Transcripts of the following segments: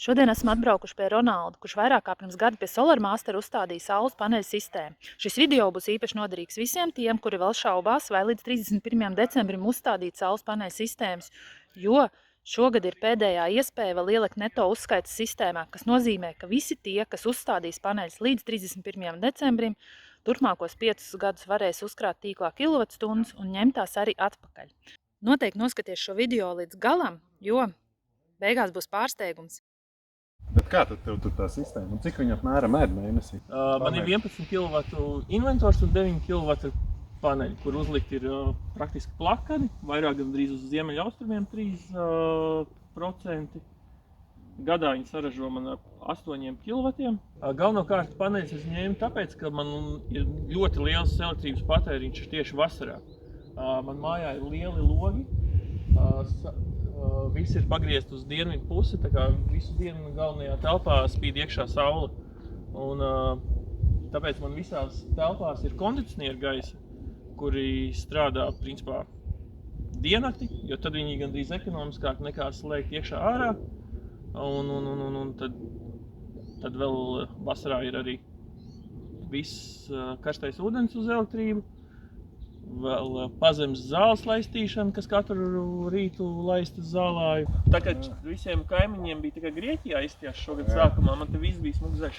Šodien esam atbraukuši pie Ronalda, kurš vairāk kā pirms gada pie Solar Master uzstādīja saules paneļu sistēmu. Šis video būs īpaši noderīgs visiem tiem, kuri vēl šaubās, vai līdz 31. decembrim uzstādīt saules paneļu sistēmas, jo šogad ir pēdējā iespēja vēl ielikt neto uzskaitas sistēmā, kas nozīmē, ka visi tie, kas uzstādīs paneļus līdz 31. decembrim, turpmākos 5 gadus varēs uzkrāt tīklā kilovatstundas un ņemt tās arī atpakaļ. Noteikti noskaties šo video līdz galam, jo beigās būs pārsteigums. Bet kā tad tev tur tā sistēma? Un cik viņa apmēram ēd mēnesī? Man ir 11 kW inventors un 9 kW paneļi, kur uzlikt ir praktiski plakani, vairāk gandrīz uz ziemeļa austrumiem 3%. Gadā viņi saražo man 8 kW. Galvenokārt paneļus es ņēmu tāpēc, ka man ir ļoti liels elektrības patēriņš tieši vasarā. Man mājā ir lieli logi. Viss ir pagriezts uz dienvidu pusi, tā kā visu dienu galvenajā telpā spīd iekšā saule. Un tāpēc man visās telpās ir kondicionieru gaisa, kuri strādā principā diennakti, jo tad viņi gandrīz ekonomiskāk nekā slēgt iekšā ārā. Un tad vēl vasarā ir arī viss karstais ūdens uz elektrību. Vēl pazemes zāles laistīšana, kas katru rītu laistas zālāju. Tā kā visiem kaimiņiem bija tikai Grieķijā izties šogad sākumā, man te viss bija smugzaļš.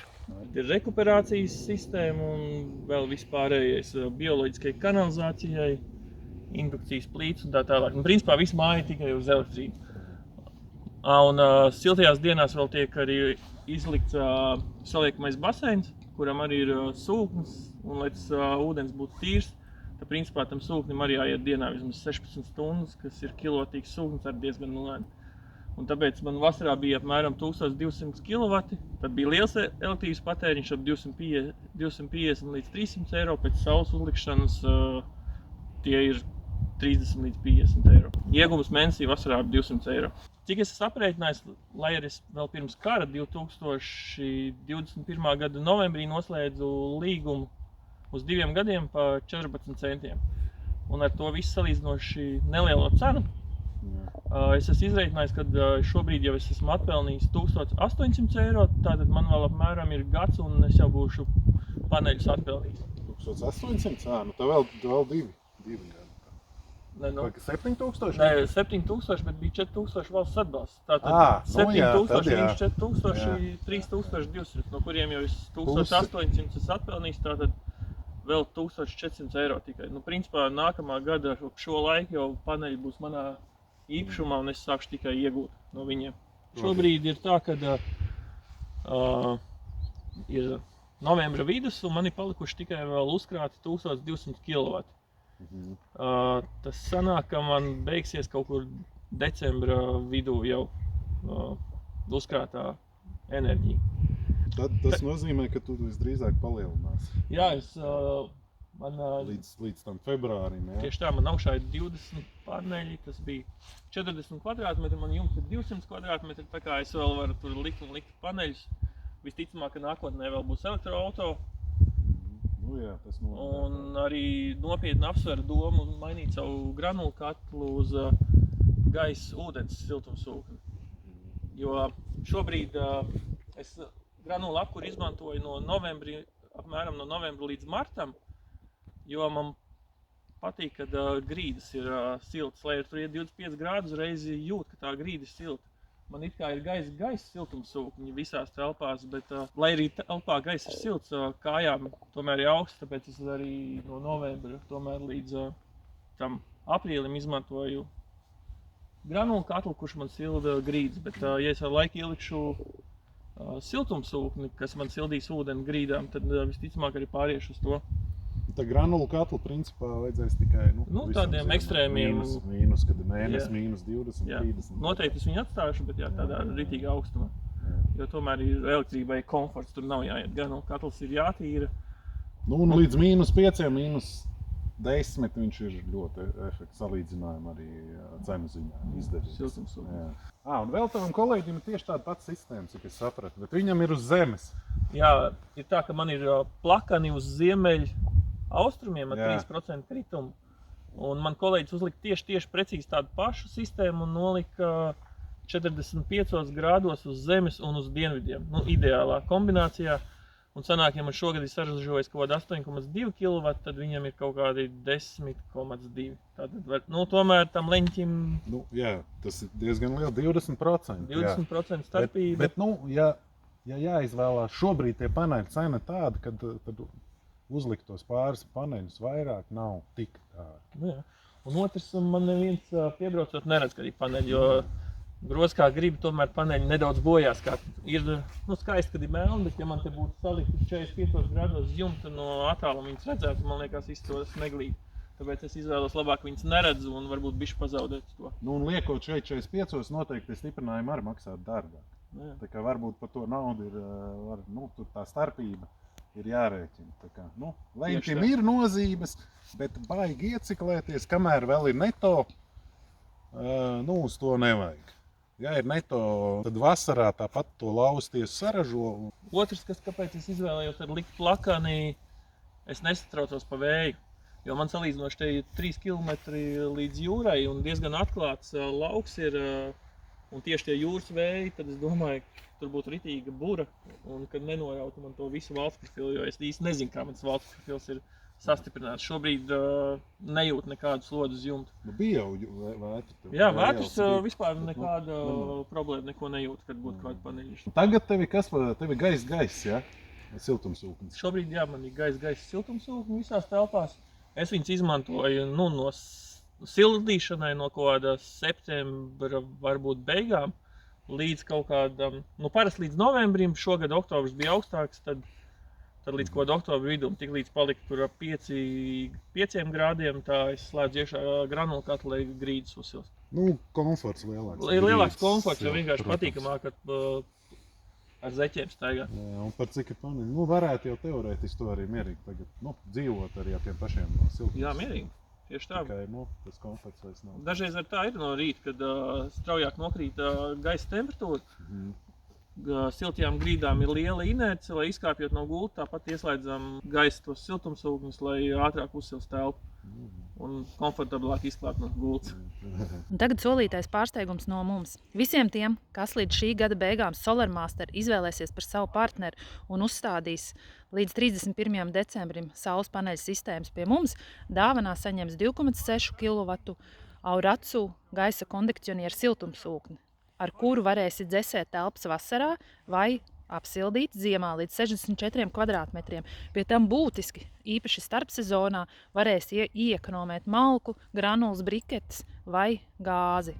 Ir rekuperācijas sistēma un vēl vispārējais bioloģiskai kanalizācijai, indukcijas plīts un tā tālāk. Un principā visu māja tikai uz elektrību. Un siltajās dienās vēl tiek arī izlikts saliekamais baseins, kuram arī ir sūknis, un lai tas ūdens būtu tīrs. Tad, principā, tam sūknim arī jāiet dienā vismaz 16 stundas, kas ir kilovatīgs sūknis ar diezgan lēni. Un tāpēc man vasarā bija apmēram 1200 kW, tad bija liels elektrības patēriņš ap 250 līdz 300 eiro, pēc saules uzlikšanas tie ir 30 līdz 50 eiro. Iegums mēnesī vasarā ap 200 eiro. Cik es esmu aprēķinājis, lai arī es vēl pirms kara 2021. gada novembrī noslēdzu līgumu uz 2 gadiem pa 14 centiem. Un ar to visu salīdzinoši nelielo cenu. Es esmu izreikinājis, ka šobrīd jau es esmu atpelnījis 1800 eiro, tātad man vēl apmēram ir gads un es jau būšu paneļus atpelnījis. 1800? Nu tev vēl divi gadi. Vai 7000? Nē, 7000, bet bija 4000 valsts atbalsts. Tātad 7000 līdz 4000, 3200, no kuriem jau es 1800 esmu atpelnījis, tātad vēl 1400 eiro tikai. Nu, principā nākamā gada šo laiku jau paneļi būs manā īpašumā un es sākšu tikai iegūt no viņiem. Šobrīd ir tā, ka ir novembra vidus un man ir palikuši tikai vēl uzkrāti 1200 kW. Tas sanāk, ka man beigsies kaut kur decembra vidū jau uzkrātā enerģija. Tad tas nozīmē, ka tu visdrīzāk palielinās. Jā, Līdz tam februārim, jā? Tieši tā, man augšā ir 20 paneļi, tas bija 40 kvadrātmetri, man jumts ir 200 kvadrātmetri, tā kā es vēl varu tur likt paneļus. Visticamāk, ka nākotnē vēl būs elektroauto. Nu jā, tas nozīmē. Un arī nopietni apsveru domu mainīt savu granulu katlu uz gaisa ūdens siltumsūkni. Jo šobrīd es granulu apkuri izmantoju apmēram no novembra līdz martam, jo man patīk, kad grīdas ir siltas, lai tur iet 25 grādus reizi jūt, ka tā grīda ir silta. Man it kā ir gaisa siltumsūkņi visās telpās, bet lai arī telpā gaisa ir silts, kājām tomēr ir augsts, tāpēc es arī no novembra tomēr līdz tam aprīlim izmantoju granulu katlu, kurš man silda grīdas, bet ja es ar laiku ielikšu siltumsūkni, kas man sildīs ūdeni grīdām, tad visticamāk arī pāriešu uz to. Tā granulu katlu principā vajadzēs tikai tādiem ekstrēmiem. Mīnus, kad ir mēnesis, mīnus 20, jā. 30. Noteikti es viņu atstāšu, bet jā, tādā ritīgā augstumā. Jo tomēr ir elektrībai komforts, tur nav jāiet. Granulu katls ir jātīra. Nu un līdz mīnus 5, mīnus 10 viņš ir ļoti efekts salīdzinājumi arī cenu ziņā izdevīgs. Siltumsūkni. Un vēl tavam kolēģim ir tieši tāda pats sistēma, cik es sapratu, bet viņam ir uz zemes. Jā, ir tā, ka man ir plakani uz ziemeļu austrumiem ar 3% kritumu. Un man kolēģis uzlika tieši precīzi tādu pašu sistēmu un nolika 45 grādos uz zemes un uz dienvidiem. Nu, ideālā kombinācijā. Un sanāk, ja man šogad ir saražojis kaut kādi 8,2 kW, tad viņam ir kaut kādi 10,2. Tātad, nu, tomēr tam leņķim Nu, jā, tas ir diezgan liels, 20%. 20% starpība. Bet, nu, ja jāizvēlās šobrīd tie paneļi cena tāda, kad uzlikt tos pāris paneļus vairāk nav tik dārgi. Nu, jā. Un otrs, man neviens piebraucot neredz, ka ir paneļi, jo groz kā grib, tomēr paneļi nedaudz bojās. Kā ir nu, skaisti, kad ir melni, bet ja man te būtu salikt 45 grādos jumta no attāluma viņas redzētu, man liekas izstos neglīgi. Tāpēc es izvēlos labāk viņas neredzu un varbūt bišķi pazaudēt to. Nu, un liekot šeit 45, noteikti stiprinājumi arī maksāt dārgāk. Jā. Tā kā varbūt par to naudu ir, nu, tur tā starpība ir jārēķina. Tā kā, nu, leņķim ir nozīmes, bet baigi ieciklēties, kamēr vēl ir neto, nu, uz to nevajag. Ja ir neto, tad vasarā tāpat to lausties saražo. Otrs, kāpēc es izvēlējos ar likt plakani, es nesatraucos pa vēju. Jo man salīdzinoši te ir 3 km līdz jūrai un diezgan atklāts lauks ir. Un tieši tie jūras vēji, tad es domāju, ka tur būtu ritīga bura. Un kad nenorautu man to visu valsts profilu, jo es īsti nezinu, kā mans valsts profils ir sastiprināts. Šobrīd nejūt nekādu slodu uz jumta. Nu, bija jau vētri. Jā, vētris vispār nekāda problēma, neko nejūt, kad būtu kāda paneļiša. Tagad tevi gaiss, ja? Siltumsūknis. Šobrīd, jā, man ir gaisa siltumsūkni visās telpās. Es viņus izmantoju nu, no sildīšanai no kaut kāda septembra varbūt beigām līdz kaut kādam, nu parasti līdz novembrim, šogad oktobrs bija augstāks, tad līdz kaut kāda oktobra vidum, tik līdz palika tur ap 5 grādiem, tā es slēdzu iekšā granulu katlu, lai grīdas uzsilst. Nu, komforts lielāks. Lielāks komforts, jo vienkārši patīkamāk ar zeķiem staigāt. Jā, un par cik ir paneļi? Nu, varētu jau teorētiski to arī mierīgi tagad, nu, dzīvot arī ar tiem pašiem siltums. Jā, mierīgi. Tieši tā. Tikai, nu, tas komforts vairs nav. Dažreiz ar tā ir no rīta, kad straujāk nokrīt gaisa temperatūra. Siltajām grīdām ir liela inerce, lai izkāpjot no gulta, tāpat ieslēdzam gaisa tos siltumsūkņus, lai ātrāk uzsilst telpu un komfortablāk izklāt no gultas. Un tagad solītais pārsteigums no mums. Visiem tiem, kas līdz šī gada beigām SolarMaster izvēlēsies par savu partneri un uzstādīs līdz 31. decembrim saules paneļu sistēmas pie mums, dāvanā saņems 2,6 kW Auratsu gaisa kondikcionieru siltumsūkni, ar kuru varēsi dzesēt telpas vasarā vai apsildīt ziemā līdz 64 kvadrātmetriem. Pie tam būtiski, īpaši starpsezonā, varēs ieekonomēt malku, granulas, briketes vai gāzi.